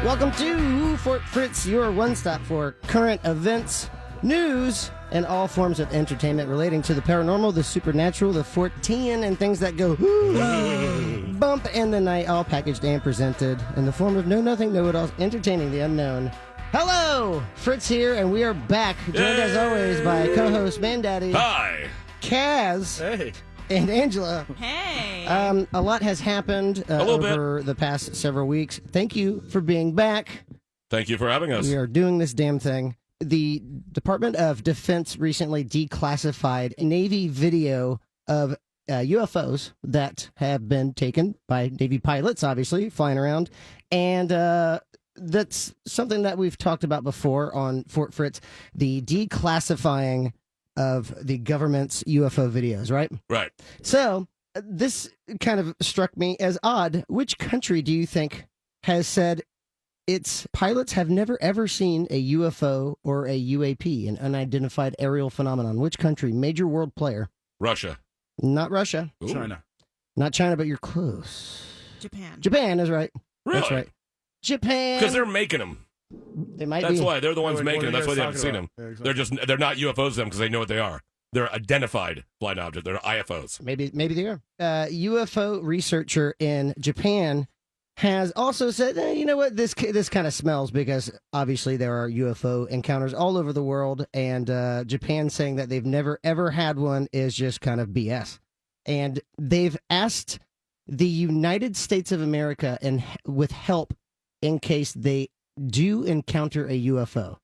Welcome to Fort Fritz, your one-stop for current events, news, and all forms of entertainment relating to the paranormal, the supernatural, the Fortean, and things that go bump in the night, all packaged and presented in the form of know-nothing, know-it-alls, entertaining the unknown. Hello! Fritz here, and we are back, joined as always by co-host Mandaddy. Hi! Kaz. Hey. And Angela. Hey. A lot has happened over the past several weeks. Thank you for being back. Thank you for having us. We are doing this damn thing. The Department of Defense recently declassified Navy video of UFOs that have been taken by Navy pilots, obviously, flying around. And that's something that we've talked about before on Fort Fritz, the declassifying of the government's UFO videos, right? Right. So this kind of struck me as odd. Which country do you think has said its pilots have never ever seen a UFO or a UAP, an unidentified aerial phenomenon? Which country? Major world player. Russia. Not Russia. Ooh. China. Not China, but you're close. Japan. Japan is right. Really? That's right. Japan. Because they're making them. They might That's be. why. They're the ones What making are them. you That's why guys they haven't seen talking them. about? Yeah, exactly. They're not UFOs them because they know what they are. They're identified flying objects. They're IFOs. Maybe they are. UFO researcher in Japan has also said, you know what, this kind of smells, because obviously there are UFO encounters all over the world, and Japan saying that they've never ever had one is just kind of BS. And they've asked the United States of America and with help in case they do encounter a UFO.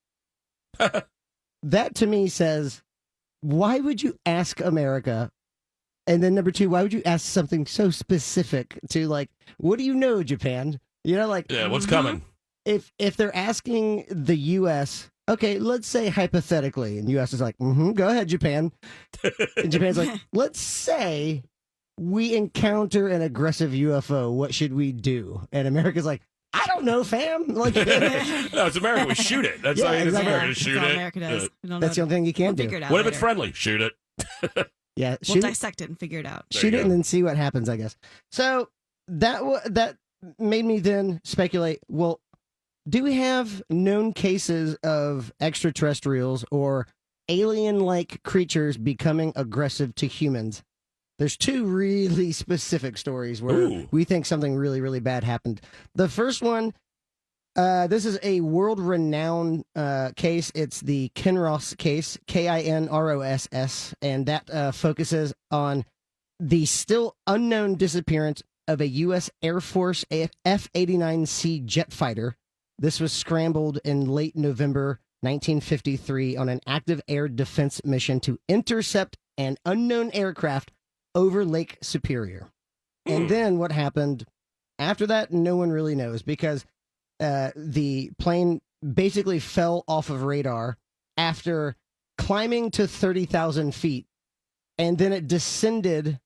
That to me says, why would you ask America? And then number two, why would you ask something so specific to, like, what do you know, Japan? You know, like, Yeah, what's coming? if they're asking the U.S., okay, let's say hypothetically, and U.S. is like, go ahead, Japan. And Japan's like, let's say we encounter an aggressive UFO. What should we do? And America's like, I don't know, fam. Like, No, it's America. We shoot it. That's Yeah, all. It's exactly. America to That's shoot all it. America does. We don't that's the know. only thing you can We'll do. figure it out What if it's later. friendly? Shoot it. Yeah, We'll shoot, dissect it and figure it out. There shoot you it go. and then see what happens, I guess. So that made me then speculate, well, do we have known cases of extraterrestrials or alien-like creatures becoming aggressive to humans? There's two really specific stories where Ooh. we think something really, really bad happened. The first one, this is a world-renowned case. It's the Kinross case, Kinross, and that focuses on the still unknown disappearance of a U.S. Air Force F-89C jet fighter. This was scrambled in late November 1953 on an active air defense mission to intercept an unknown aircraft over Lake Superior. And then what happened after that, no one really knows, because the plane basically fell off of radar after climbing to 30,000 feet, and then it descended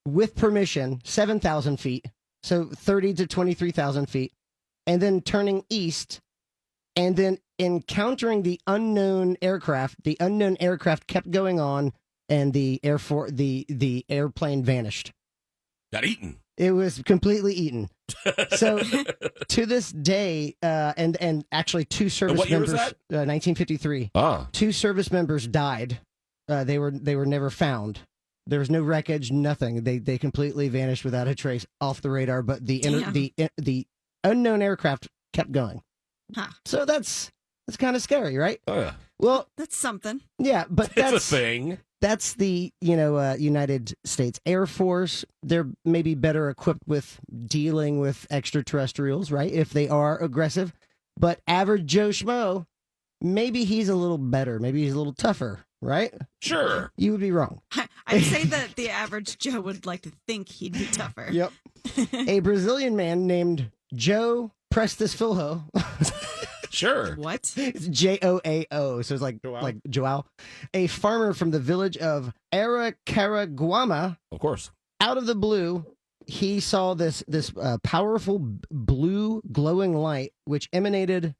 with permission 7,000 feet, so 30 to 23,000 feet, and then turning east, and then encountering the unknown aircraft. The unknown aircraft kept going on, and the airplane vanished. Got eaten. It was completely eaten. So to this day, and actually two service what year was members, that? 1953, Ah. two service members died. They were never found. There was no wreckage, nothing. They completely vanished without a trace off the radar. But the unknown aircraft kept going. Huh. So that's kind of scary, right? Oh yeah. Well, That's something. yeah, but It's a thing. that's the United States Air Force. They're maybe better equipped with dealing with extraterrestrials, right? If they are aggressive. But average Joe Schmo, maybe he's a little better. Maybe he's a little tougher, right? Sure. You would be wrong. I'd say that the average Joe would like to think he'd be tougher. Yep. A Brazilian man named Joe Prestes Filho. Sure. What? It's Joao, so it's like Joao. A farmer from the village of Aracaraguama. Of course. Out of the blue, he saw this powerful blue glowing light which emanated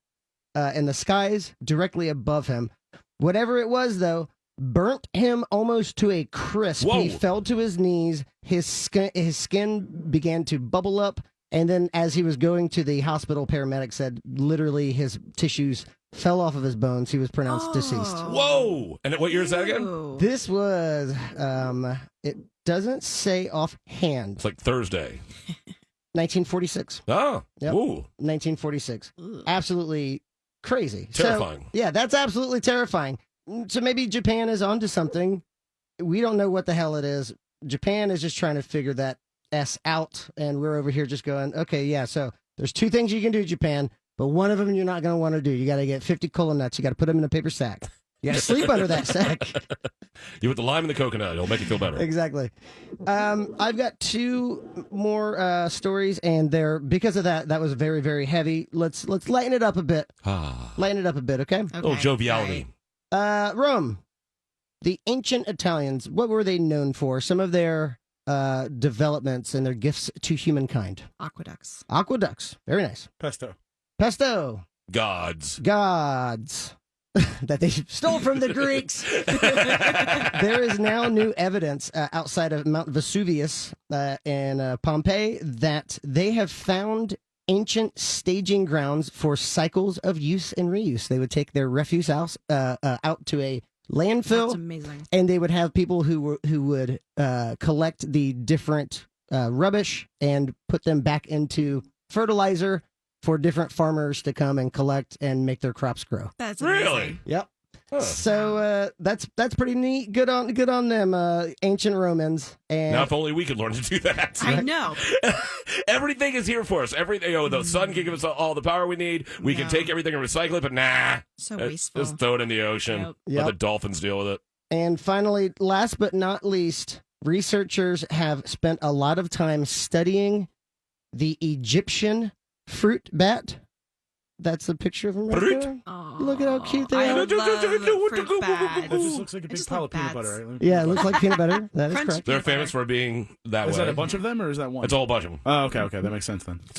in the skies directly above him. Whatever it was, though, burnt him almost to a crisp. Whoa. He fell to his knees. His skin began to bubble up, And then as he was going to the hospital, paramedics said literally his tissues fell off of his bones. He was pronounced deceased. Whoa! And what year is that again? Ooh. This was, it doesn't say offhand, It's like Thursday. 1946. Oh, Yep. ooh, 1946. Ooh. Absolutely crazy. terrifying. So, yeah, that's absolutely terrifying. So maybe Japan is onto something. We don't know what the hell it is. Japan is just trying to figure that S out, and we're over here just going, okay, yeah, so there's two things you can do, Japan, but one of them you're not going to want to do. You got to get 50 cola nuts. You got to put them in a paper sack. You got to sleep under that sack. You put the lime and the coconut. It'll make you feel better. Exactly. I've got two more stories, and they're because of that. That was very, very heavy. Let's lighten it up a bit. Lighten it up a bit, okay? Okay. little joviality. Rome, the ancient Italians. What were they known for? Some of their developments and their gifts to humankind. Aqueducts. Aqueducts. Very nice. Pesto. Pesto. Gods. Gods. That they stole from the Greeks. There is now new evidence outside of Mount Vesuvius in Pompeii that they have found ancient staging grounds for cycles of use and reuse. They would take their refuse out to a landfill, That's amazing. and they would have people who would collect the different rubbish and put them back into fertilizer for different farmers to come and collect and make their crops grow. That's Really? amazing. Yep. Huh. So that's pretty neat. Good on them, ancient Romans. And Now, if only we could learn to do that. I know. Everything is here for us. The sun can give us all the power we need. We can No. take everything and recycle it, but nah. So wasteful. Just throw it in the ocean. Yep. Yep. Let the dolphins deal with it. And finally, last but not least, researchers have spent a lot of time studying the Egyptian fruit bat. That's a picture of him right Fruit? there. Aw. Look at how cute they I are. love the fruit bats. That just looks like a I big just pile love of peanut bats. butter. Right? Yeah, it looks like peanut butter. That is Crunchy correct. They're peanut famous butter. for being that Is way. that a bunch of them, or is that one? It's a whole bunch of them. Oh, okay, okay, that makes sense then. It's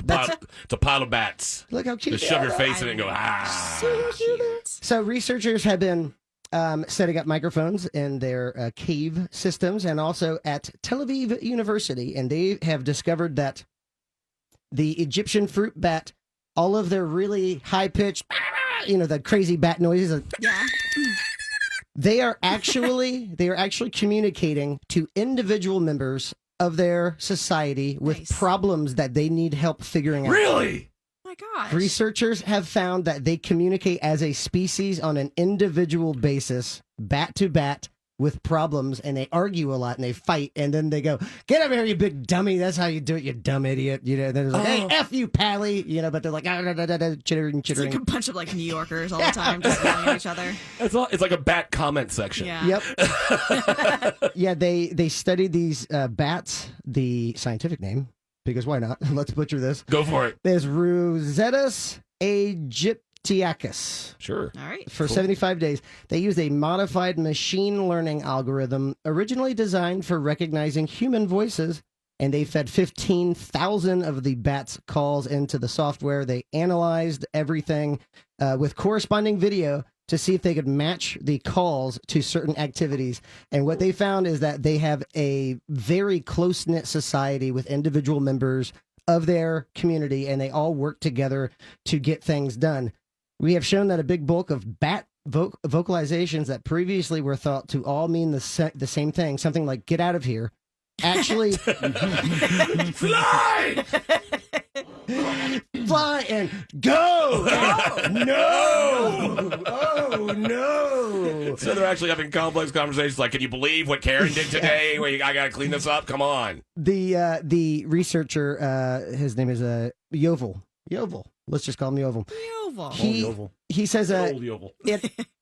a pile of bats. Look how cute Just they shove are. your face in it and go, ah. So cute. So researchers have been setting up microphones in their cave systems and also at Tel Aviv University, and they have discovered that the Egyptian fruit bat, all of their really high-pitched, the crazy bat noises, Yeah. they are actually communicating to individual members of their society with Nice. problems that they need help figuring out. Really? Oh my gosh. Researchers have found that they communicate as a species on an individual basis, bat to bat, with problems, and they argue a lot and they fight, and then they go, "Get over here, you big dummy! That's how you do it, you dumb idiot!" Then they're like, "Hey, f you, pally!" But they're like, chittering, It's like chittering. a bunch of New Yorkers all the time just yelling at each other. It's like a bat comment section. Yeah. Yep. Yeah, they studied these bats. The scientific name, because why not? Let's butcher this. Go for it. There's Rosetus aegyptiacus. Sure. All right. For Cool. 75 days. They used a modified machine learning algorithm originally designed for recognizing human voices, and they fed 15,000 of the bats' calls into the software. They analyzed everything with corresponding video to see if they could match the calls to certain activities. And what they found is that they have a very close-knit society with individual members of their community, and they all work together to get things done. We have shown that a big bulk of bat vocalizations that previously were thought to all mean the same thing, something like "get out of here," actually Fly! fly and go. No! Oh no! So they're actually having complex conversations like, can you believe what Karen did today? I got to clean this up. Come on. The researcher, his name is Yovel. Yovel. Let's just call him Yovel. Oval. He says Old Yovel.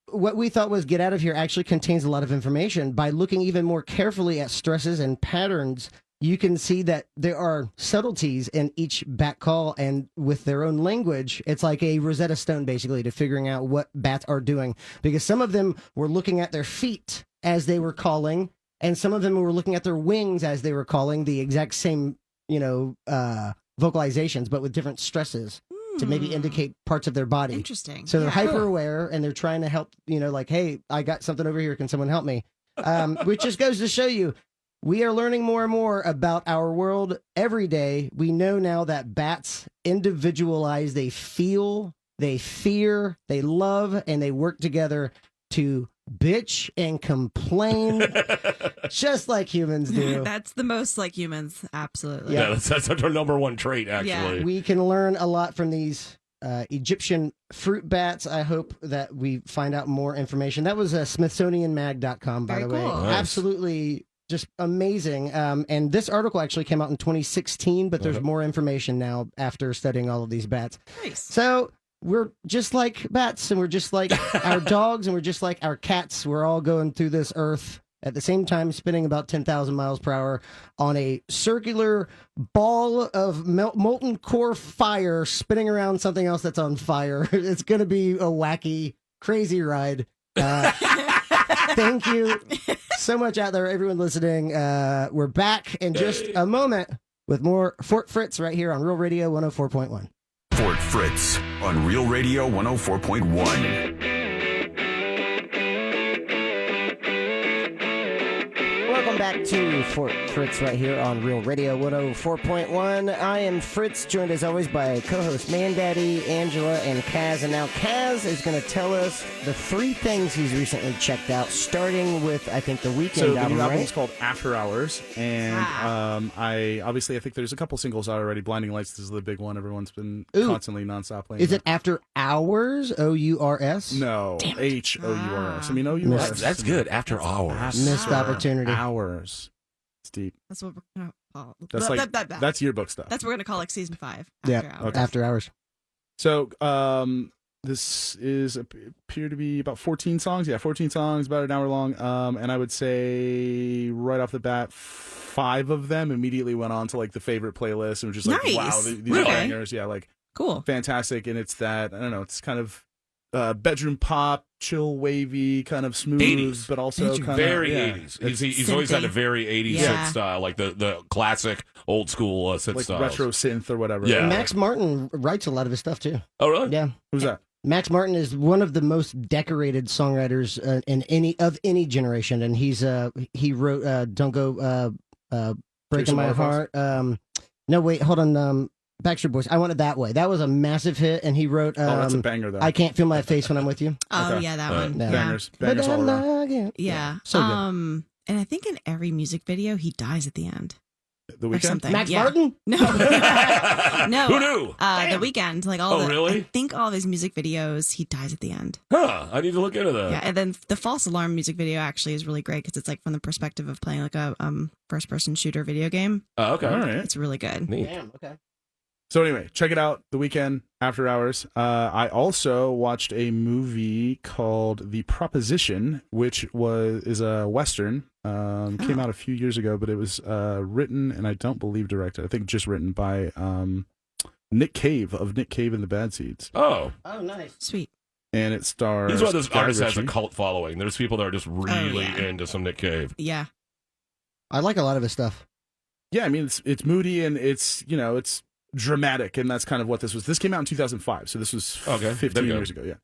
what we thought was "get out of here" actually contains a lot of information. By looking even more carefully at stresses and patterns, you can see that there are subtleties in each bat call, and with their own language, it's like a Rosetta Stone, basically, to figuring out what bats are doing. Because some of them were looking at their feet as they were calling, and some of them were looking at their wings as they were calling the exact same, vocalizations, but with different stresses to maybe indicate parts of their body. Interesting. So they're Yeah. hyper aware, and they're trying to help, like, "Hey, I got something over here. Can someone help me?" Which just goes to show you, We are learning more and more about our world every day. We know now that bats individualize. They feel, they fear, they love, and they work together to bitch and complain just like humans do. That's the most like humans. Absolutely. Yeah, that's our number one trait, actually. Yeah. We can learn a lot from these Egyptian fruit bats. I hope that we find out more information. That was SmithsonianMag.com, by Very the way. cool. Nice. Absolutely just amazing. And this article actually came out in 2016, but there's more information now after studying all of these bats. Nice. So we're just like bats, and we're just like our dogs, and we're just like our cats. We're all going through this earth at the same time, spinning about 10,000 miles per hour on a circular ball of molten core fire spinning around something else that's on fire. It's going to be a wacky, crazy ride. Thank you so much out there, everyone listening. We're back in just a moment with more Fort Fritz right here on Real Radio 104.1. Fort Fritz on Real Radio 104.1. Welcome back to Fort Fritz right here on Real Radio 104.1. I am Fritz, joined as always by co-host Mandaddy, Angela, and Kaz. And now Kaz is going to tell us the 3 things he's recently checked out, starting with, I think, the Weekend So the album, new album right? is called After Hours, and I think there's a couple singles out already. Blinding Lights is the big one. Everyone's been constantly nonstop playing. Is it After Hours? O-U-R-S? No, H-O-U-R-S. I mean, O-U-R-S. That's good. After hours. Missed opportunity. Hours. It's deep. That's what we're gonna call. That's like that's yearbook stuff. That's what we're gonna call like season 5. Yeah, After Hours. After Hours. So, this is appear to be about 14 songs. Yeah, 14 songs, about an hour long. And I would say right off the bat, 5 of them immediately went on to like the favorite playlist and was just like, Nice. wow, these are Okay. bangers. Yeah, like Cool. fantastic. And it's that, I don't know, it's kind of bedroom pop, chill, wavy, kind of smooth, 80s. but also kind Very of 80s. He's always had a very 80s Yeah. synth style, like the classic old school synth like styles. retro synth or whatever. Yeah. Max Martin writes a lot of his stuff, too. Oh, really? Yeah. Who's that? Max Martin is one of the most decorated songwriters in any generation, and he wrote "Don't Go Breaking My Heart." No, wait, hold on. Backstreet Boys. I Want It That Way. That was a massive hit, and he wrote. That's a banger though. I Can't Feel My Face When I'm With You. Oh Okay. yeah, that one. Yeah. Bangers, But bangers all I'm around. not again. Yeah. So good. And I think in every music video he dies at the end. The Or Weeknd. something. Max Yeah. Martin. No. No. Who knew? The Weeknd, like all Oh, the, really? I think all of his music videos, he dies at the end. Huh. I need to look into that. Yeah, and then the False Alarm music video actually is really great because it's like from the perspective of playing like a first-person shooter video game. Oh, okay. All right. It's really good. Neat. Damn. Okay. So anyway, check it out. The Weeknd, After Hours. I also watched a movie called The Proposition, which is a Western. Came out a few years ago, but it was written and I don't believe directed. I think just written by Nick Cave of Nick Cave and the Bad Seeds. Oh. Oh, nice. Sweet. And it stars He's one of those Guy artists that has a Ritchie. cult following. There's people that are just really yeah. into some Nick Cave. Yeah. I like a lot of his stuff. Yeah, I mean it's moody and it's it's dramatic, and that's kind of what this was. This came out in 2005, so this was Okay, 15 there you go. years ago. Yeah.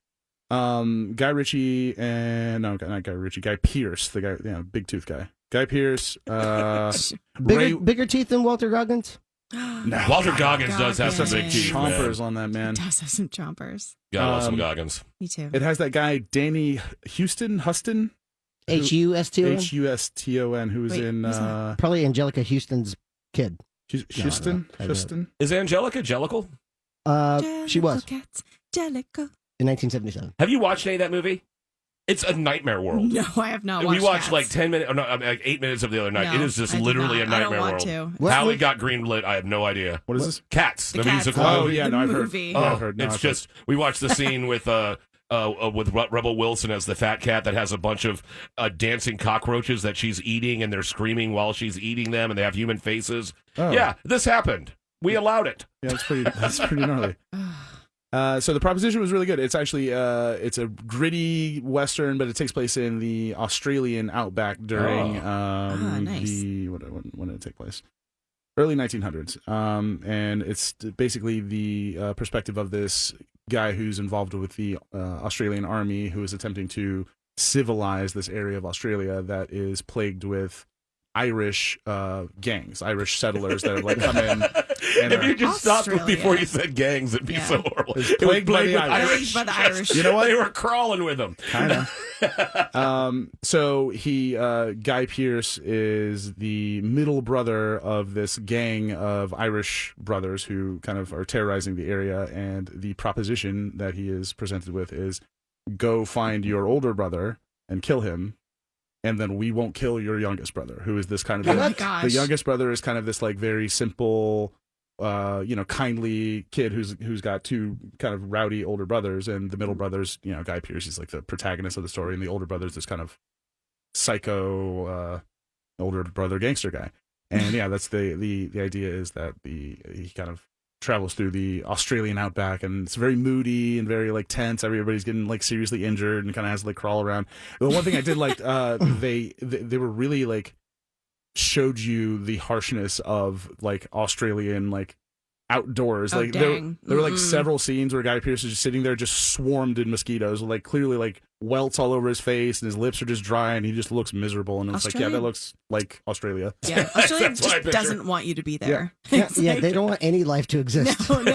Guy Ritchie and not Guy Ritchie, Guy Pearce, the guy, big tooth guy. Guy Pearce. Bigger teeth than Walter Goggins. No. Walter Goggins does have some big Goggins. teeth, man. Chompers on that man. He does have some chompers. Gotta love some Goggins. Me too. It has that guy Danny Huston, H-U-S-T-O-N. Huston, who was Wait, in who's that? Probably Angelica Houston's kid. Houston. I don't know. Houston. Is Angelica Jellicle? She was Jellicle. in 1977. Have you watched any of that movie? It's a nightmare world. No, I have not We watched watched Cats. like 10 minutes, like 8 minutes of the other night. No, it is just I did literally not. a nightmare I don't want world. to. What How movie? it got greenlit, I have no idea. What is this? Cats, the Cats musical movie. Oh movie. yeah, The no, I've heard. movie. Yeah, I've heard. No, It's I've heard. just we watched the scene with Rebel Wilson as the fat cat that has a bunch of dancing cockroaches that she's eating, and they're screaming while she's eating them, and they have human faces. Oh. Yeah, this happened. We allowed it. Yeah, that's pretty gnarly. So the Proposition was really good. It's actually it's a gritty western, but it takes place in the Australian outback during nice. when did it take place? Early 1900s. And it's basically the perspective of this guy who's involved with the Australian army, who is attempting to civilize this area of Australia that is plagued with Irish gangs, Irish settlers that have like come in. And If you just stopped Australia. before you said gangs, it'd be so horrible. It's It was plagued by plagued the with Irish. Irish. Plagued by the Irish. You know what? They were crawling with them. kind of. So Guy Pearce is the middle brother of this gang of Irish brothers who kind of are terrorizing the area, and the proposition that he is presented with is go find your older brother and kill him, and then we won't kill your youngest brother, who is this kind of Oh my gosh. the youngest brother is kind of this like very simple kindly kid who's got two kind of rowdy older brothers, and the middle brother's Guy Pearce is like the protagonist of the story, and the older brother's this kind of psycho older brother gangster guy. And yeah, that's the idea is that he kind of travels through the Australian outback, and it's very moody and very like tense. Everybody's getting like seriously injured and kind of has to like crawl around. The one thing I did like they were really like showed you the harshness of like Australian like outdoors. Oh, Like dang. there were like several scenes where Guy Pearce is just sitting there just swarmed in mosquitoes, like clearly like welts all over his face, and his lips are just dry, and he just looks miserable. And it's like, yeah, that looks like Australia. Yeah, Australia That's what I just picture. doesn't want you to be there. Yeah, It's yeah, like- they don't want any life to exist. No, no.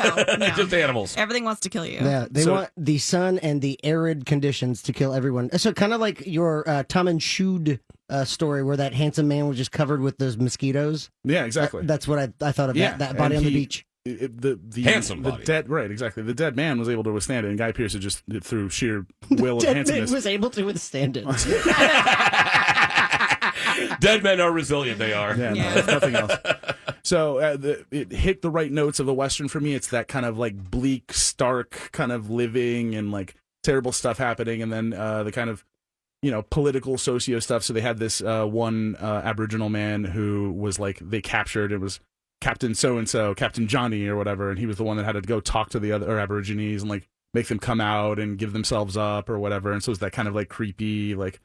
Just animals. Everything wants to kill you. Yeah, they So- want the sun and the arid conditions to kill everyone. So kind of like your Tom and Shoed story, where that handsome man was just covered with those mosquitoes. Yeah, exactly. That's what I thought of. Yeah, that body and on the he- beach. The Handsome the body. dead, right? Exactly. The dead man was able to withstand it, and Guy Pearce just through sheer will and Dead man handsomeness. was able to withstand it. Dead men are resilient. They are. Yeah, Yeah. no, if nothing else. So it hit the right notes of the Western for me. It's that kind of like bleak, stark kind of living and like terrible stuff happening, and then the kind of political socio stuff. So they had this one Aboriginal man who was like they captured. It was Captain so and so, Captain Johnny or whatever, and he was the one that had to go talk to the other Aborigines and like make them come out and give themselves up or whatever. And so it's that kind of like creepy, like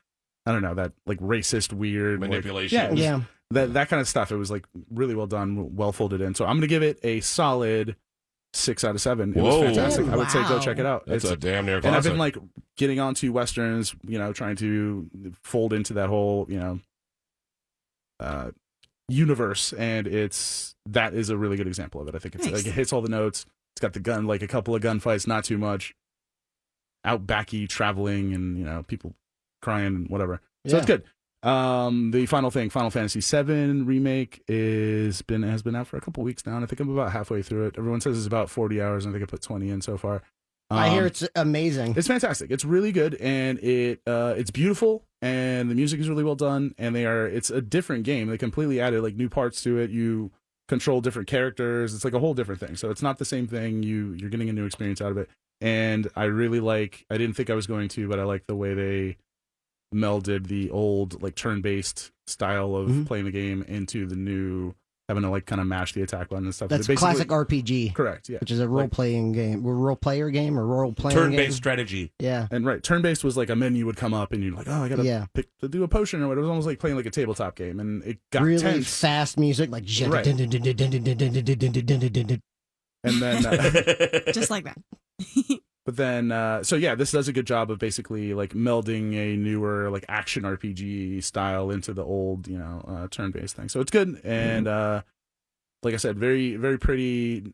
I don't know, that like racist, weird like- Manipulation. yeah, it was- Yeah. that kind of stuff. It was like really well done, well folded in. So I'm gonna give it a solid 6 out of 7. It Whoa. was fantastic. Oh, I would say go wow. check it out. That's a damn near and I've classic. been like getting onto westerns, trying to fold into that whole universe, and that is a really good example of it. I think it's Nice. like it hits all the notes. It's got the gun, like a couple of gunfights, not too much. Outbacky traveling, and people crying and whatever. So it's good. The final thing, Final Fantasy VII remake has been out for a couple weeks now, and I think I'm about halfway through it. Everyone says it's about 40 hours, and I think I put 20 in so far. I hear it's amazing. It's fantastic. It's really good, and it's beautiful, and the music is really well done. And it's a different game. They completely added like new parts to it. You control different characters. It's like a whole different thing. So it's not the same thing. You're getting a new experience out of it. And I really like. I didn't think I was going to, but I like the way they melded the old like turn-based style of playing the game into the new, having to like kind of mash the attack button and stuff. That's They basically- classic RPG, Correct. Yeah. which is a role-playing game, role-player game or role-playing game. Turn-based strategy. Yeah. And right, turn-based was like a menu would come up, and you're like, oh, I gotta Yeah. pick to do a potion or whatever. It was almost like playing like a tabletop game, and it got Really tense. fast music, like Right. and And then, Just like that. but then, so yeah, this does a good job of basically like melding a newer like action RPG style into the old, turn-based thing. So it's good, and like I said, very very pretty.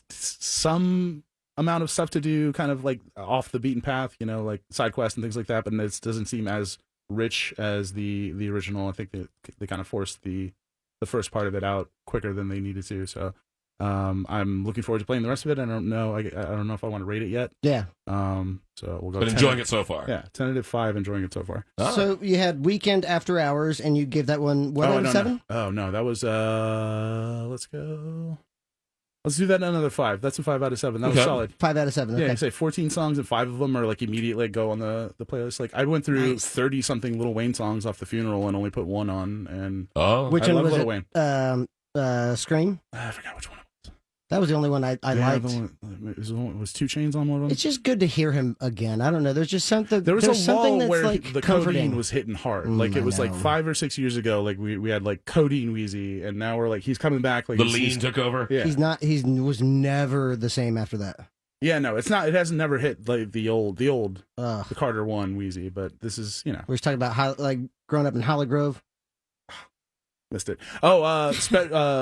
Some amount of stuff to do, kind of like off the beaten path, like side quests and things like that. But it doesn't seem as rich as the original. I think they kind of forced the first part of it out quicker than they needed to. So I'm looking forward to playing the rest of it. I don't know. I don't know if I want to rate it yet. Yeah. So we'll go. But enjoying it so far. Yeah, tentative 5. Enjoying it so far. Ah. So you had Weekend After Hours, and you gave that one what out of no, 7? No. Oh no, that was let's go. Let's do that another 5. That's a 5 out of 7. That was Okay. solid. 5 out of 7. Okay. Yeah, I say 14 songs, and 5 of them are like immediately go on the playlist. Like I went through Nice. 30 something Lil Wayne songs off the funeral and only put one on. And Oh. Which I one love was Lil it? Wayne. Scream. I forgot which one. That was the only one I Yeah, liked. the one, it was 2 Chainz on one of them. It's just good to hear him again. I don't know. There's just something. There was there's a something lull that's where like the comforting. codeine was hitting hard. Like I it was like know. 5 or 6 years ago. Like we had like Codeine Wheezy, and now we're like he's coming back. Like The he's- lean took over. Yeah, He's not. He was never the same after that. yeah. No, it's not. It hasn't never hit like the Ugh. Carter 1 Wheezy. But this is We were talking about how like growing up in Holly Grove. Missed it. Oh,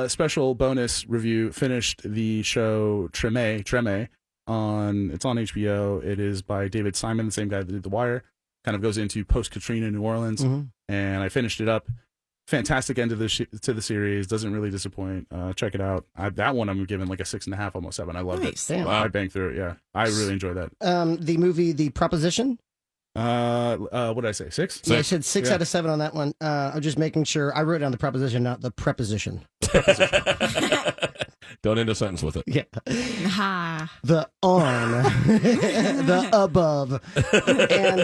special bonus review. Finished the show Treme. It's on HBO. It is by David Simon, the same guy that did The Wire. Kind of goes into post-Katrina New Orleans, and I finished it up. Fantastic end to the series. Doesn't really disappoint. Check it out. That one I'm giving like a 6.5, almost 7. I loved it. Damn. I banged through it. Yeah, I really enjoyed that. The movie The Proposition. What did I say? 6? Yeah, I said 6 out of 7 on that one. I'm just making sure I wrote down the proposition, not the preposition. Don't end a sentence with it. Yeah. Ha. The on, the above, and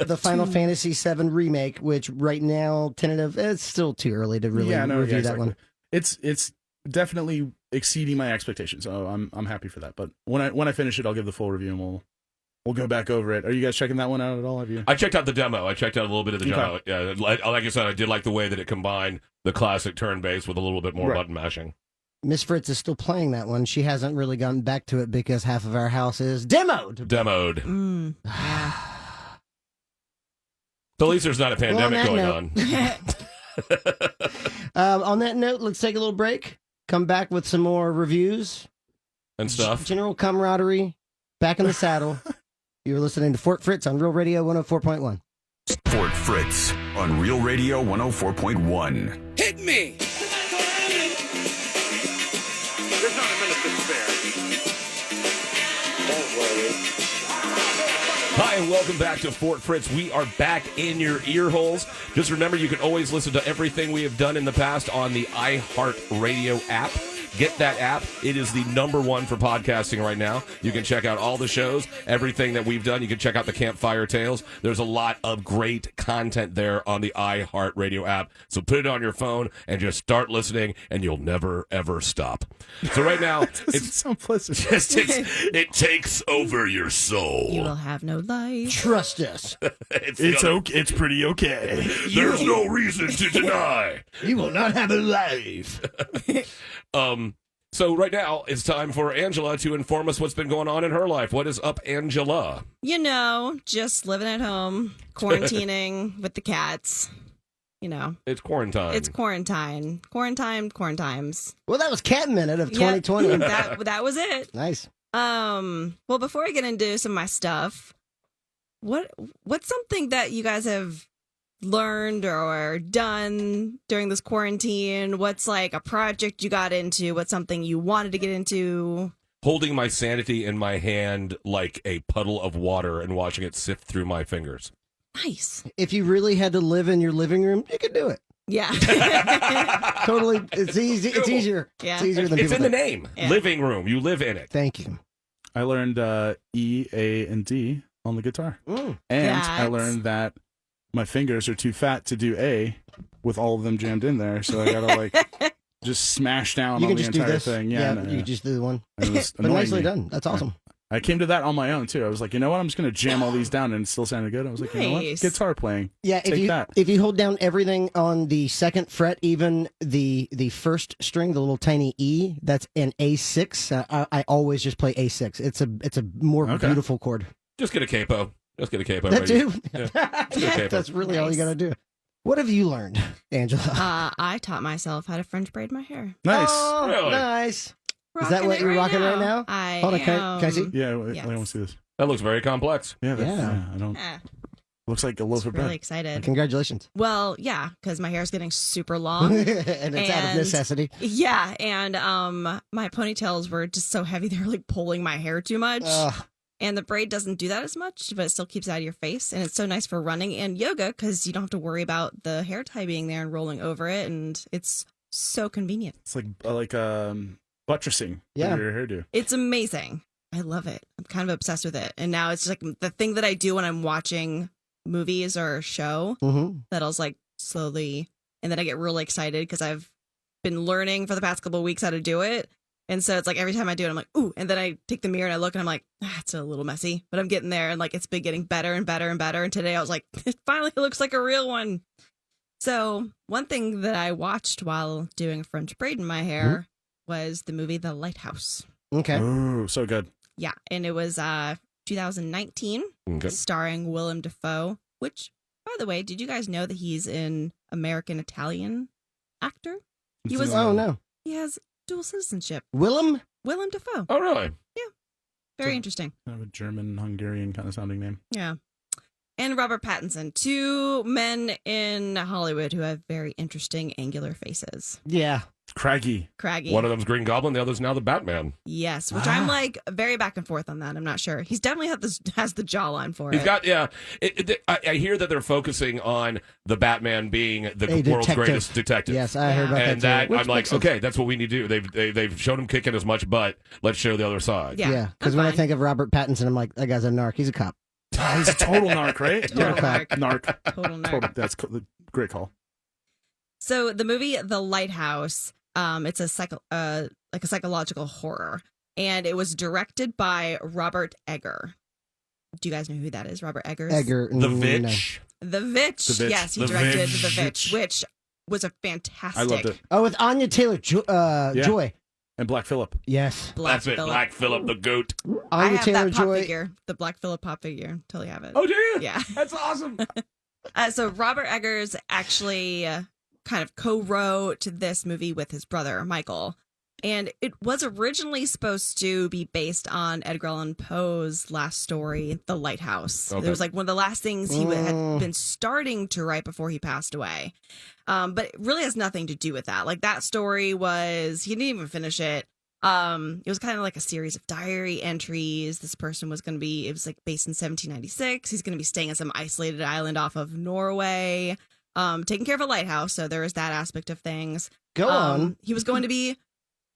the Final Fantasy VII remake, which right now tentative. It's still too early to really review that one. It's definitely exceeding my expectations, so I'm happy for that. But when I finish it, I'll give the full review and we'll go back over it. Are you guys checking that one out at all? Have you? I checked out the demo. I checked out a little bit of the demo. Yeah, like I said, I did like the way that it combined the classic turn-based with a little bit more button mashing. Miss Fritz is still playing that one. She hasn't really gotten back to it because half of our house is demoed. Yeah. So at least there's not a pandemic going on. On that note, let's take a little break. Come back with some more reviews And stuff. General camaraderie. Back in the saddle. You're listening to Fort Fritz on Real Radio 104.1. Fort Fritz on Real Radio 104.1. Hit me! There's not a minute to spare. Don't worry. Hi, and welcome back to Fort Fritz. We are back in your ear holes. Just remember, you can always listen to everything we have done in the past on the iHeartRadio app. Get that app. It is the #1 for podcasting right now. You can check out all the shows, everything that we've done. You can check out the Campfire Tales. There's a lot of great content there on the iHeartRadio app. So put it on your phone and just start listening, and you'll never, ever stop. So right now, it's so pleasant. it takes over your soul. You will have no life. Trust us. It's pretty okay. There's no reason to deny. You will not have a life. So right now, it's time for Angela to inform us what's been going on in her life. What is up, Angela? You know, just living at home, quarantining with the cats. You know. It's quarantine. It's quarantine. Quarantimes. Well, that was Cat Minute of 2020. Yep. that was it. Nice. Well, before I get into some of my stuff, what's something that you guys have learned or done during this quarantine? What's like a project you got into? What's something you wanted to get into? Holding my sanity in my hand like a puddle of water and watching it sift through my fingers. Nice. If you really had to live in your living room, you could do it. Yeah. Totally. It's easy. It's easier. Yeah. It's easier than It's people in the think. name. Yeah. Living room. You live in it. Thank you. I learned E, A, and D on the guitar. Mm. And I That's- learned that my fingers are too fat to do A with all of them jammed in there. So I gotta like just smash down You on can the just do entire this. thing. Yeah, no, you can just do the one. And it was But annoying nicely me. done. That's awesome. I came to that on my own too. I was like, you know what? I'm just gonna jam all these down, and it still sounded good. I was like, you know what? Nice. Guitar playing. Yeah, Take that. if you hold down everything on the second fret, even the first string, the little tiny E, that's an A6. I always just play A6. It's a more Okay. beautiful chord. Just get a capo. Just get a capo. That ready. too. Yeah. That's really all you Nice. gotta do. What have you learned, Angela? I taught myself how to French braid my hair. Nice. Oh, Really? Nice. Is that what it you're rocking right now? I Hold on, can I am. see? Yeah, Yes. I want to see this. That looks very complex. Yeah, Yeah. I don't. Eh, Looks like a loaf of really bread. excited. Congratulations. Well, yeah, because my hair is getting super long. and it's out of And- necessity. Yeah, and my ponytails were just so heavy they were like pulling my hair too much. Ugh. And the braid doesn't do that as much, but it still keeps it out of your face. And it's so nice for running and yoga because you don't have to worry about the hair tie being there and rolling over it. And it's so convenient. It's like buttressing. Yeah. Your hairdo. It's amazing. I love it. I'm kind of obsessed with it. And now it's just like the thing that I do when I'm watching movies or a show Mm-hmm. that I'll like slowly, and then I get really excited because I've been learning for the past couple of weeks how to do it. And so it's like every time I do it, I'm like, ooh. And then I take the mirror and I look and I'm like, it's a little messy, but I'm getting there. And like, it's been getting better and better and better. And today I was like, it finally looks like a real one. So one thing that I watched while doing a French braid in my hair was the movie The Lighthouse. Okay. Ooh, so good. Yeah. And it was 2019 Okay. starring Willem Dafoe, which, by the way, did you guys know that he's in American Italian? actor. It's He was- in the- Oh no, He has dual citizenship. Willem. Willem Dafoe. Oh, really? Very interesting. kind of a German, Hungarian kind of sounding name. Yeah. And Robert Pattinson, two men in Hollywood who have very interesting angular faces. Yeah, Craggy. Craggy. One of them's Green Goblin, the other's now the Batman. Yes, which I'm like very back and forth on that. I'm not sure. He's definitely has the jawline for He's it. got, yeah. I hear that they're focusing on the Batman being the A world's detective. greatest detective. yes, I heard about And that too. that I'm like, okay, that's what we need to do. They've shown him kicking as much butt. Let's show the other side. Yeah, Yeah, because I'm when I fine. think of Robert Pattinson, I'm like, that guy's a narc. He's a cop. He's a total narc, right? Total narc. Narc. Total nerd. Total, that's great call. So the movie The Lighthouse, it's a psychological horror, and it was directed by Robert Egger. Do you guys know who that is? Robert Eggers. Egger. The no. Vitch. The Vitch. The Vitch. Yes, he The directed Vitch. The Vitch, which was a fantastic. I loved it. Oh, with Anya Taylor-Joy. And Black Phillip. Yes, Black That's it. Phillip. Black Phillip the goat. I Anya have that pop Taylor-Joy. figure, the Black Phillip pop figure. Totally have it. Oh, do you? Yeah. That's awesome. So Robert Eggers actually kind of co-wrote this movie with his brother Michael, and it was originally supposed to be based on Edgar Allan Poe's last story, The Lighthouse. Okay. It was like one of the last things he had been starting to write before he passed away, but it really has nothing to do with that. Like that story was he didn't even finish it. It was kind of like a series of diary entries. This person was going to be, it was like based in 1796. He's going to be staying on some isolated island off of Norway, taking care of a lighthouse. So there is that aspect of things. Go on. He was going to be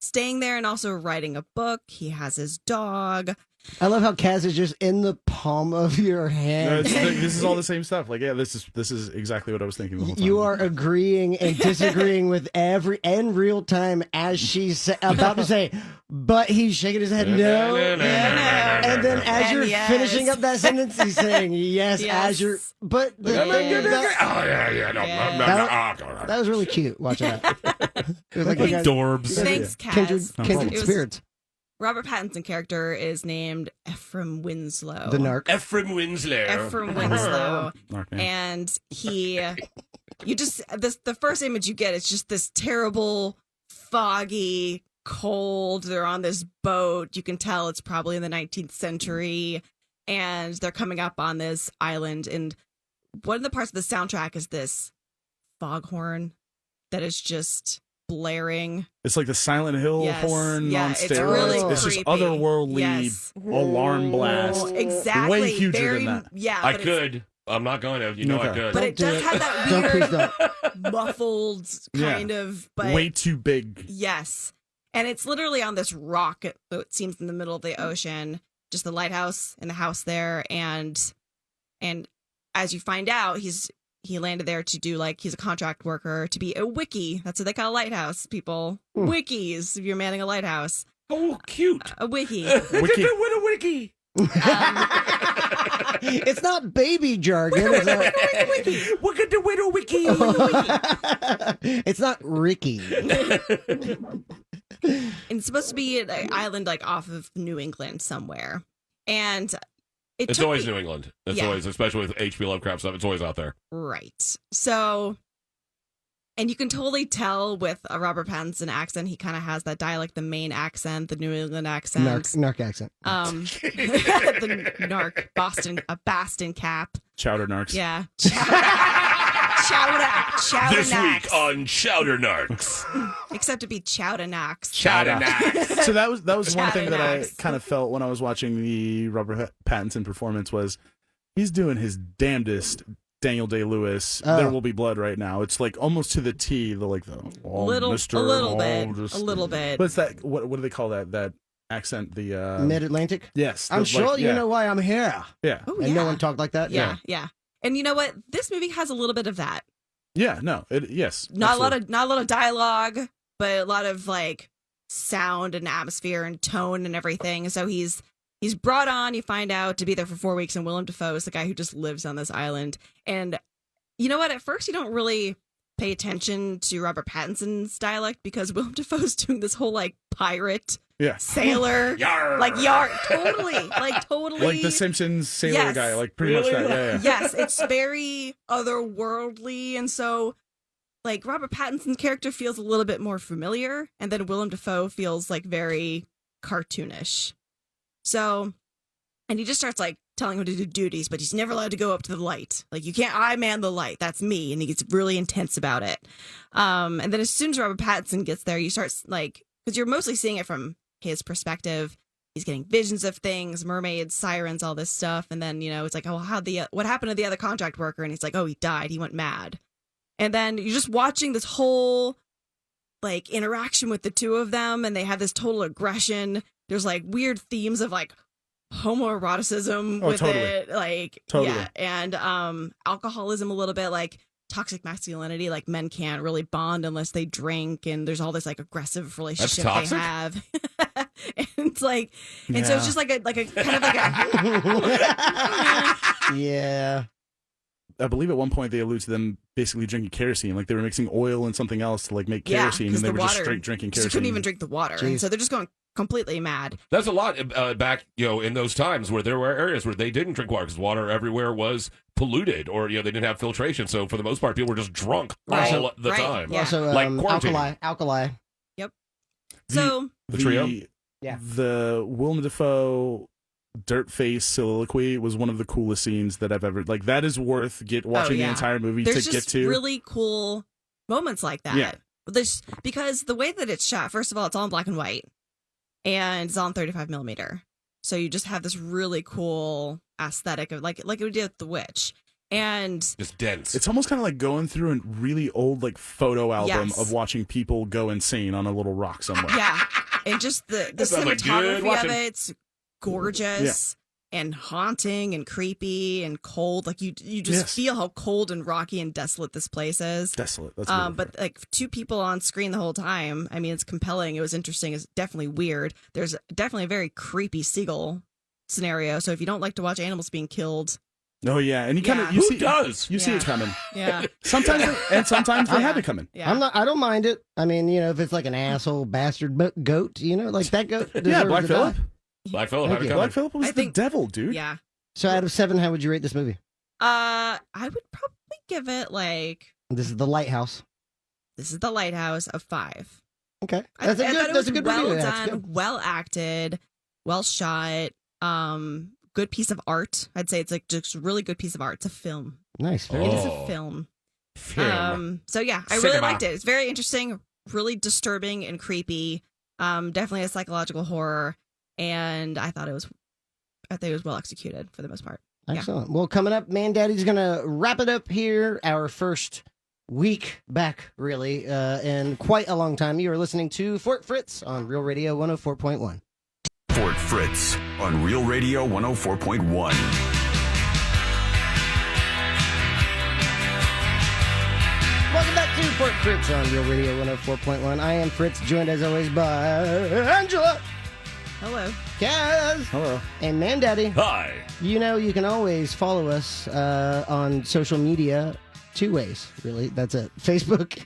staying there and also writing a book. He has his dog. I love how Kaz is just in the palm of your No, hand. this is all the same stuff. Like, yeah, this is exactly what I was thinking the whole time. You are agreeing and disagreeing with every in real time as she's about to say, but he's shaking his head no. And then as And you're yes. finishing up that sentence, he's saying yes, Yes. as you're. But Oh, yeah, yeah. No, Yeah. that was really cute. Watch that. It was like you guys- Dorbs. Thanks, kindred, Kaz. No kindred problem. It was- spirits. Robert Pattinson character is named Ephraim Winslow. The narc. Ephraim Winslow. Ephraim Winslow. Narc name. And the first image you get is just this terrible, foggy, cold. They're on this boat. You can tell it's probably in the 19th century. And they're coming up on this island. And one of the parts of the soundtrack is this foghorn that is just blaring. It's like the Silent Hill Yes. horn Yeah, on it's steroids. really It's just creepy. otherworldly Yes. alarm blast. Oh, exactly. Way huger Very, than that. Yeah. I but it's- could. I'm not going to. You know I Okay. could. But Don't it does do have that Don't please weird, don't. muffled kind of, but Way too big. yes. And it's literally on this rock, it seems, in the middle of the ocean, just the lighthouse and the house there. And as you find out, he landed there to do, like, he's a contract worker to be a wiki. That's what they call lighthouse people. Wikis, if you're manning a lighthouse. Oh, cute. A wiki. Wiki. What a wiki. It's not baby jargon. It's not, Look at the widow wiki. it's not Ricky. And it's supposed to be an island, like, off of New England somewhere. And It's took always me- New England. It's Yeah. always, especially with H.P. Lovecraft stuff, it's always out there. Right. So, and you can totally tell with a Robert Pattinson accent, he kind of has that dialect, the Maine accent, the New England accent. Narc accent. The narc, Boston cap. Chowder narcs. Yeah. Chowder This knocks. week on Chowder Narcs. Except to be chowder knocks. Chowder Narcs. So that was one thing that I Chowder kind of felt when I was watching the Robert Pattinson performance was he's doing his damnedest Daniel Day-Lewis. Oh. There Will Be Blood right now. It's like almost to the T. The like the oh, Mr. A little oh, bit. What's that? What do they call that accent? The Mid-Atlantic. yes. I'm the, sure like, you yeah, know why I'm here. Yeah. Oh, And no one talked like that. Yeah. And you know what? This movie has a little bit of that. Yeah. No. Yes. Not a lot of dialogue, but a lot of like sound and atmosphere and tone and everything. So he's brought on, you find out, to be there for 4 weeks, and Willem Dafoe is the guy who just lives on this island. And you know what? At first, you don't really pay attention to Robert Pattinson's dialect because Willem Dafoe's doing this whole like pirate Yeah. sailor, Yarr. like totally, Like the Simpsons sailor Yes. guy. Like pretty much Really? that. Yeah. Yes, it's very otherworldly, and so like Robert Pattinson's character feels a little bit more familiar, and then Willem Dafoe feels like very cartoonish. So, and he just starts like telling him to do duties, but he's never allowed to go up to the light. Like, you can't, I man the light. That's me. And he gets really intense about it. And then as soon as Robert Pattinson gets there, you start like, because you're mostly seeing it from his perspective. He's getting visions of things, mermaids, sirens, all this stuff. And then, it's like, oh, what happened to the other contract worker? And he's like, oh, he died. He went mad. And then you're just watching this whole like interaction with the two of them, and they have this total aggression. There's like weird themes of like homoeroticism with totally. it, like Totally. yeah, and alcoholism a little bit, like toxic masculinity, like men can't really bond unless they drink, and there's all this like aggressive relationship they have. And it's like, and so it's just like a kind of like a Yeah. I believe at one point they allude to them basically drinking kerosene, like they were mixing oil and something else to like make kerosene, and they were just straight drinking kerosene. You couldn't even drink the water, and so they're just going completely mad. That's a lot back, in those times where there were areas where they didn't drink water because water everywhere was polluted, or they didn't have filtration. So for the most part, people were just drunk all the time. Yeah. Also, Like quarantine. alkali. Yep. So The trio? Yeah. The Willem Dafoe dirt face soliloquy was one of the coolest scenes that I've ever, like, that is worth watching the entire movie there's to just get to. really cool moments like that. Yeah. Because the way that it's shot, first of all, it's all in black and white, and it's on 35 millimeter. So you just have this really cool aesthetic of like it would do with The Witch. And just dense. It's almost kind of like going through a really old like photo album of watching people go insane on a little rock somewhere. Yeah. And just the cinematography of it's gorgeous and haunting and creepy and cold. Like you just feel how cold and rocky and desolate this place is. Desolate. That's really but like two people on screen the whole time. I mean, it's compelling. It was interesting. It's definitely weird. There's definitely a very creepy seagull scenario. So if you don't like to watch animals being killed. Oh yeah, and you kind of Who does? You see it coming. Yeah. Sometimes they have it coming. Yeah. I don't mind it. I mean, if it's like an asshole bastard goat, like that goat. Yeah, Black Phillip. Black Phillip Thank had it you. coming. Black Phillip was the devil, dude. Yeah. So out of 7, how would you rate this movie? I would probably give it like, This is The Lighthouse. this is The Lighthouse of 5. Okay, I thought it was good well review. That's done, good. well acted, well shot. Good piece of art. I'd say it's like just a really good piece of art. It's a film. Nice. Oh. It is a film. So yeah, I really Cinema. liked it. It's very interesting, really disturbing and creepy. Definitely a psychological horror, and I thought it was well executed for the most part. Excellent. Well, coming up, Mandaddy's going to wrap it up here. Our first week back, really, in quite a long time. You are listening to Fort Fritz on Real Radio 104.1. Fort Fritz on Real Radio 104.1. Welcome back to Fort Fritz on Real Radio 104.1. I am Fritz, joined as always by Angela, Hello. Kaz, Hello. and Mandaddy. Hi. You can always follow us on social media 2 ways, really. That's it. Facebook,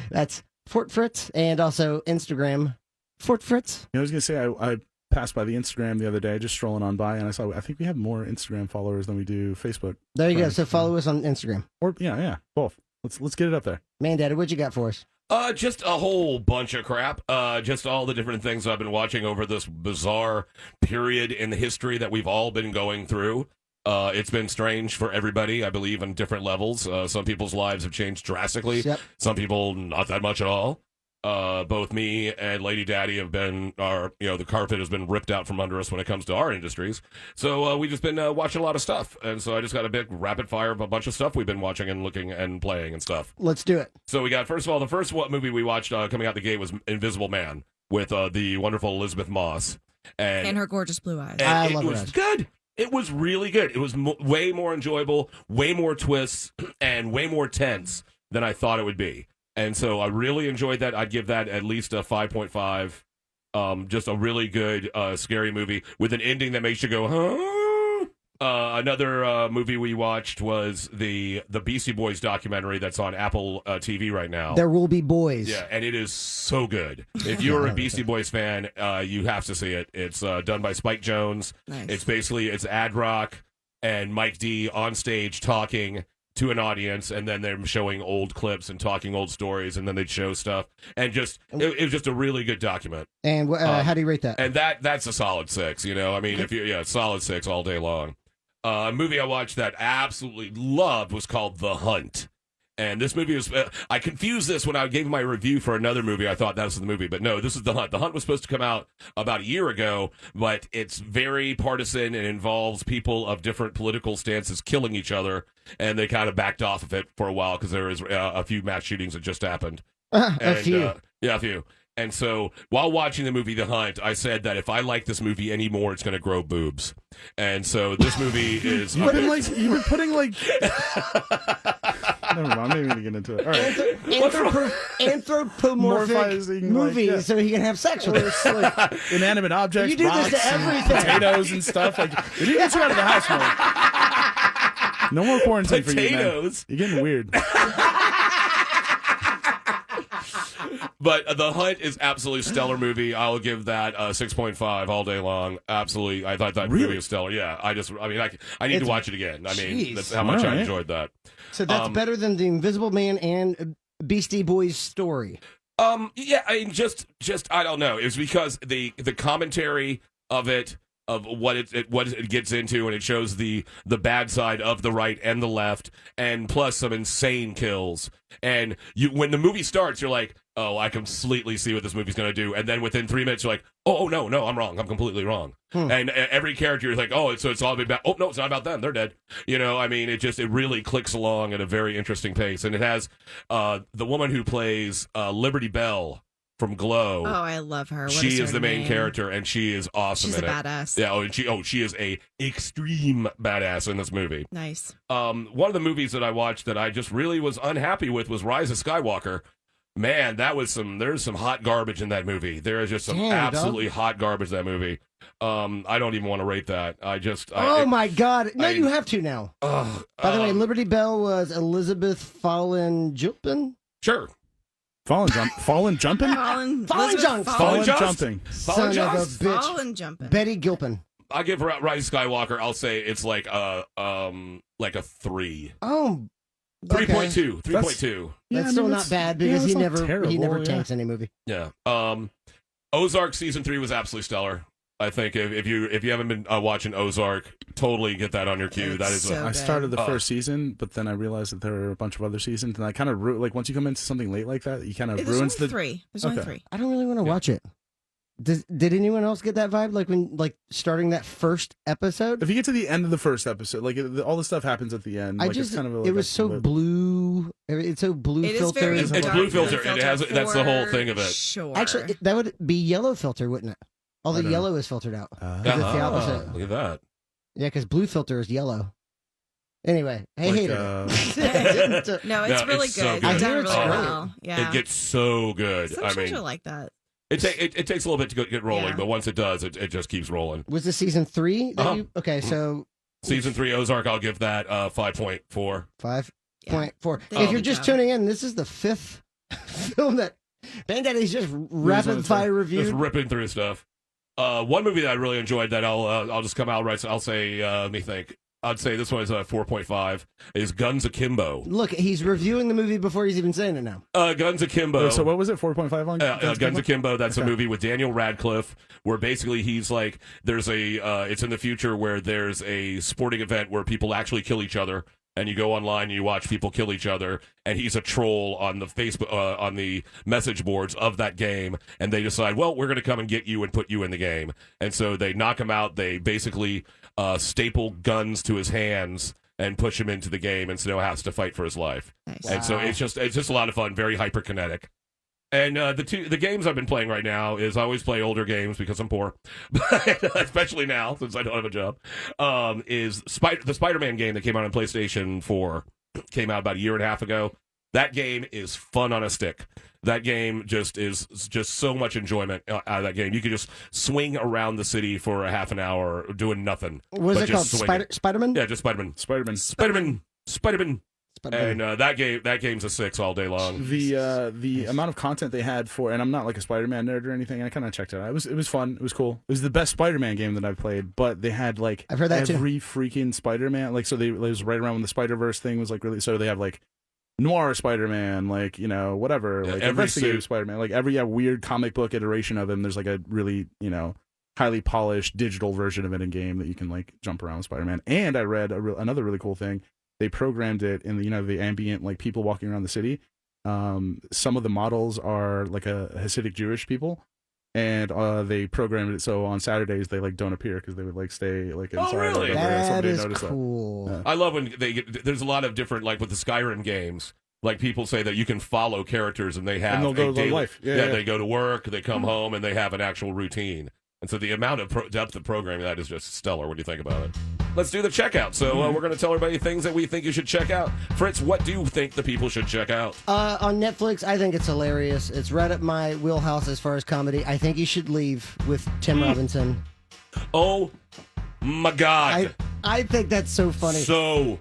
that's Fort Fritz, and also Instagram, Fort Fritz. I was gonna say I passed by the Instagram the other day, just strolling on by, and I think we have more Instagram followers than we do Facebook. There you go. So follow us on Instagram. Or yeah, both. Let's get it up there. Mandaddy, what you got for us? Just a whole bunch of crap. Just all the different things I've been watching over this bizarre period in the history that we've all been going through. It's been strange for everybody, I believe, on different levels. Some people's lives have changed drastically. Yep. Some people, not that much at all. Both me and Lady Daddy have been, the carpet has been ripped out from under us when it comes to our industries. So we've just been watching a lot of stuff. And so I just got a big rapid fire of a bunch of stuff we've been watching and looking and playing and stuff. Let's do it. So we got, first of all, the first movie we watched coming out the gate was Invisible Man with the wonderful Elizabeth Moss. And her gorgeous blue eyes. I And love it her was eyes. good. It was really good. It was way more enjoyable, way more twists, and way more tense than I thought it would be. And so I really enjoyed that. I'd give that at least a 5.5. Just a really good, scary movie with an ending that makes you go, huh? Another movie we watched was the Beastie Boys documentary that's on Apple TV right now. There will be boys. Yeah, and it is so good. If you're a Beastie Boys fan, you have to see it. It's done by Spike Jonze. Nice. It's ad rock and Mike D on stage talking to an audience, and then they're showing old clips and talking old stories, and then they'd show stuff, and just it was just a really good document. And how do you rate that? And that's a solid 6. I mean, solid 6 all day long. A movie I watched that I absolutely loved was called The Hunt. And this movie was, I confused this when I gave my review for another movie. I thought that was the movie, but no, this is The Hunt. The Hunt was supposed to come out about a year ago, but it's very partisan and involves people of different political stances killing each other. And they kind of backed off of it for a while because there was a few mass shootings that just happened. A few. Yeah, a few. And so while watching the movie The Hunt, I said that if I like this movie anymore, it's going to grow boobs. And so this movie is... You've been putting like... Never mind, I'm not even going to get into it. All right. Anthropomorphic Morphizing, movies like, so he can have sex with her. like inanimate objects, You do this rocks, to and everything. potatoes and stuff. Like, we need to get you out of the house more. No more quarantine for you, man. Potatoes. You're getting weird. But The Hunt is absolutely stellar movie. I'll give that 6.5 all day long. Absolutely. I thought that movie was stellar. Yeah. I need to watch it again. I mean, Jeez. that's how much I All right. enjoyed that. So that's better than The Invisible Man and Beastie Boys story. Yeah, I mean, just I don't know. It was because the commentary of it, of what it gets into, and it shows the bad side of the right and the left, and plus some insane kills. And when the movie starts, you're like, oh, I completely see what this movie's going to do. And then within 3 minutes, you're like, oh, no, I'm wrong. I'm completely wrong. And every character is like, oh, it's all about, oh, no, it's not about them. They're dead. I mean, it really clicks along at a very interesting pace. And it has the woman who plays Liberty Bell from Glow. Oh, I love her. What She her is the main name? character, and she is awesome She's in a it. badass. Yeah, she is a extreme badass in this movie. Nice. One of the movies that I watched that I just really was unhappy with was Rise of Skywalker. Man, there's some hot garbage in that movie. There is just some absolutely hot garbage in that movie. I don't even want to rate that. My God. No, you have to now. By the way, Liberty Bell was Elizabeth Fallen Jumpin? Sure. Fallen jumping? Fallen jumping. Son of a bitch. Fallen jumping. Betty Gilpin. I give Rise of Skywalker, I'll say it's like a 3. Oh, 3.2. 3.2. that's still not bad because he never tanks any movie. Yeah. Ozark season 3 was absolutely stellar. I think if you haven't been watching Ozark, totally get that on your queue. That is. so I started the first season, but then I realized that there were a bunch of other seasons, and I kind of like once you come into something late like that, you kind of ruins the. There's only 3. I don't really want to watch it. Did anyone else get that vibe? Like starting that first episode? If you get to the end of the first episode, like all the stuff happens at the end. It's kind of it was so blue. It's so blue filter. It's blue filter. It has. That's the whole thing of it. Sure. Actually, that would be yellow filter, wouldn't it? All the yellow is filtered out. 'Cause it's the opposite. Look at that. Yeah, because blue filter is yellow. Anyway, I hate it. No, it's really it's good. so It's good. done really It's great. well. Yeah. It gets so good. Some I shows mean, are like that. it takes a little bit to get rolling, Yeah. but once it does, it just keeps rolling. Was this season 3? Okay, Mm-hmm. so Season 3 Ozark, I'll give that 5.4. 5.4. They did If a you're good just job. tuning in, this is the 5th film that Mandaddy's just rapid fire reviewed. Just ripping through stuff. One movie that I really enjoyed that I'll just come out right. So I'll say, let me think. I'd say this one is 4.5. Is Guns Akimbo. Look, he's reviewing the movie before he's even saying it now. Guns Akimbo. So what was it? 4.5 on Guns Akimbo. That's a movie with Daniel Radcliffe, where basically he's like, there's it's in the future where there's a sporting event where people actually kill each other. And you go online and you watch people kill each other, and he's a troll on the Facebook, on the message boards of that game, and they decide, well, we're going to come and get you and put you in the game. And so they knock him out. They basically staple guns to his hands and push him into the game, and so now has to fight for his life. Nice. And so it's just a lot of fun, very hyperkinetic. And the games I've been playing right now is I always play older games because I'm poor, but especially now since I don't have a job. Is the Spider-Man game that came out on PlayStation 4 came out about a year and a half ago. That game is fun on a stick. That game is just so much enjoyment out of that game. You could just swing around the city for a half an hour doing nothing. Was but it just called swinging. Spider-Man? Yeah, just Spider-Man. Spider-Man. Spider-Man. Spider-Man. And that game's a 6 all day long. The amount of content they had for, and I'm not like a Spider-Man nerd or anything. I kind of checked it out. It was fun. It was cool. It was the best Spider-Man game that I've played. But they had like I've heard that every freaking Spider-Man. Like it was right around when the Spider-Verse thing was like really. So they have like Noir Spider-Man, like whatever, like investigative Spider-Man, like every weird comic book iteration of him. There's like a really highly polished digital version of it in game that you can like jump around with Spider-Man. And I read another really cool thing. They programmed it in the ambient, like people walking around the city. Some of the models are like a Hasidic Jewish people, and they programmed it so on Saturdays they like don't appear because they would like stay like inside. Oh, really? That is cool. That. I love when there's a lot of different, like with the Skyrim games. Like people say that you can follow characters and they have and they'll go to their life. Yeah, they go to work, they come home, and they have an actual routine. And so the amount of depth of programming that is just stellar. What do you think about it? Let's do the checkout. So we're going to tell everybody things that we think you should check out. Fritz, what do you think the people should check out? On Netflix, I think it's hilarious. It's right up my wheelhouse as far as comedy. I think you should leave with Tim Robinson. Oh my God! I think that's so funny. So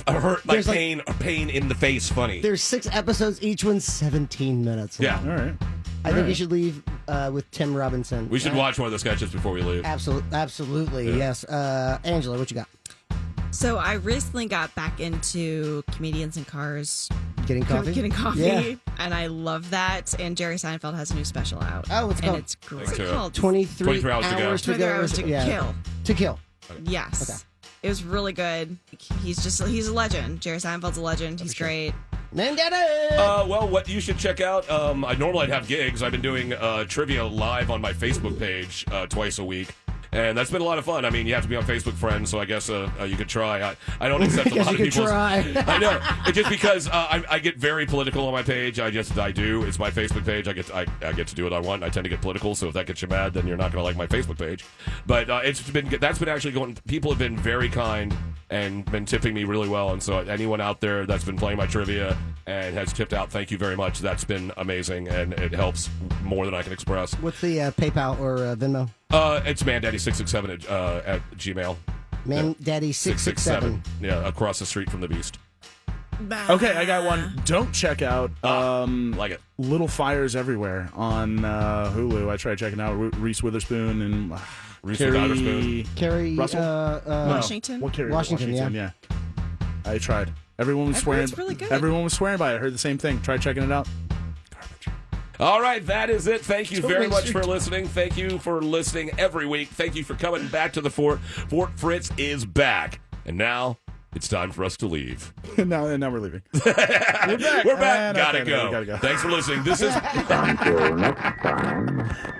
hurt, like pain in the face. Funny. There's 6 episodes. Each one's 17 minutes long. Yeah. All right. I think you should leave with Tim Robinson. We should watch one of the sketches before we leave. Absolutely, yes. Angela, what you got? So I recently got back into comedians in cars. Getting coffee? Getting coffee. Yeah. And I love that. And Jerry Seinfeld has a new special out. Oh, what's it called? And it's great. Thanks, It's called 23 hours to go. 23 hours to kill. To kill. Yes. Okay. It was really good. He's a legend. Jerry Seinfeld's a legend. He's great. Mandaddy! Well, what you should check out, I normally have gigs. I've been doing trivia live on my Facebook page twice a week. And that's been a lot of fun. I mean, you have to be on Facebook friends, so I guess you could try. I don't accept a lot of people's... I know. It's just because I get very political on my page. I do. It's my Facebook page. I get to do what I want. I tend to get political, so if that gets you mad, then you're not going to like my Facebook page. But that's been actually going... People have been very kind and been tipping me really well. And so anyone out there that's been playing my trivia and has tipped out, thank you very much. That's been amazing, and it helps more than I can express. What's the PayPal or Venmo? It's Mandaddy667 at Gmail. Mandaddy667. Yeah, across the street from the Beast. Okay, I got one. Don't check out Like it. Little Fires Everywhere on Hulu. I tried checking out Reese Witherspoon and Reese Witherspoon. Carrie Russell? Washington? What Carrie? Washington, yeah. I tried. Everyone was I've heard swearing. it's really good. Everyone was swearing by it. I heard the same thing. Try checking it out. Garbage. All right, that is it. Thank you very much for Street. listening. Thank you for listening every week. Thank you for coming back to the Fort. Fort Fritz is back. And now it's time for us to leave. now we're leaving. We're back. We're back. Gotta Okay, go. we gotta go. Thanks for listening. This is... Until next time.